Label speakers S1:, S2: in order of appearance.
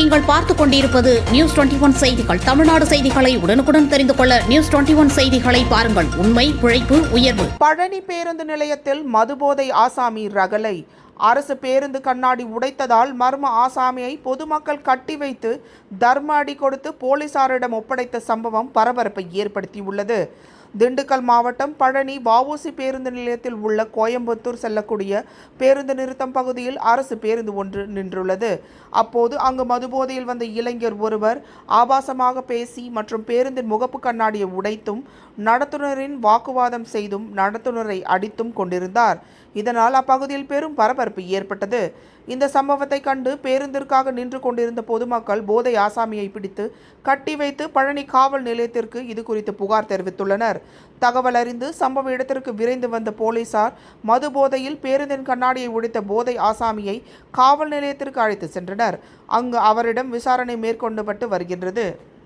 S1: நீங்கள் பார்த்துக் கொண்டிருப்பது நியூஸ் 21 செய்திகள். தமிழ்நாடு செய்திகளை உடனுக்குடன் தெரிந்து கொள்ள நியூஸ் 21 செய்திகளை பாருங்கள். உண்மை, உழைப்பு, உயர்வு.
S2: பழனி பேருந்து நிலையத்தில் மதுபோதை ஆசாமி ரகளை. அரசு பேருந்து கண்ணாடி உடைத்ததால் மர்ம ஆசாமியை பொதுமக்கள் கட்டி வைத்து தர்ம அடி கொடுத்து போலீசாரிடம் ஒப்படைத்த சம்பவம் பரபரப்பை ஏற்படுத்தியுள்ளது. திண்டுக்கல் மாவட்டம் பழனி வஉசி பேருந்து நிலையத்தில் உள்ள கோயம்புத்தூர் செல்லக்கூடிய பேருந்து நிறுத்தம் பகுதியில் அரசு பேருந்து ஒன்று நின்றுள்ளது. அப்போது அங்கு மதுபோதையில் வந்த இளைஞர் ஒருவர் ஆபாசமாக பேசி மற்றும் பேருந்தின் முகப்பு கண்ணாடியை உடைத்தும் நடத்துனரின் வாக்குவாதம் செய்தும் நடத்துனரை அடித்தும் கொண்டிருந்தார். இதனால் அப்பகுதியில் பெரும் பரபரப்பு ஏற்பட்டது. இந்த சம்பவத்தை கண்டு பேருந்திற்காக நின்று கொண்டிருந்த பொதுமக்கள் போதை ஆசாமியை பிடித்து கட்டி வைத்து பழனி காவல் நிலையத்திற்கு இது குறித்து புகார் தெரிவித்துள்ளனர். தகவல் அறிந்து சம்பவ இடத்திற்கு விரைந்து வந்த போலீசார் மது போதையில் பேருந்தின் கண்ணாடியை உடைத்த போதை ஆசாமியை காவல் நிலையத்திற்கு அழைத்து சென்றனர். அங்கு அவரிடம் விசாரணை மேற்கொள்ளப்பட்டு வருகின்றது.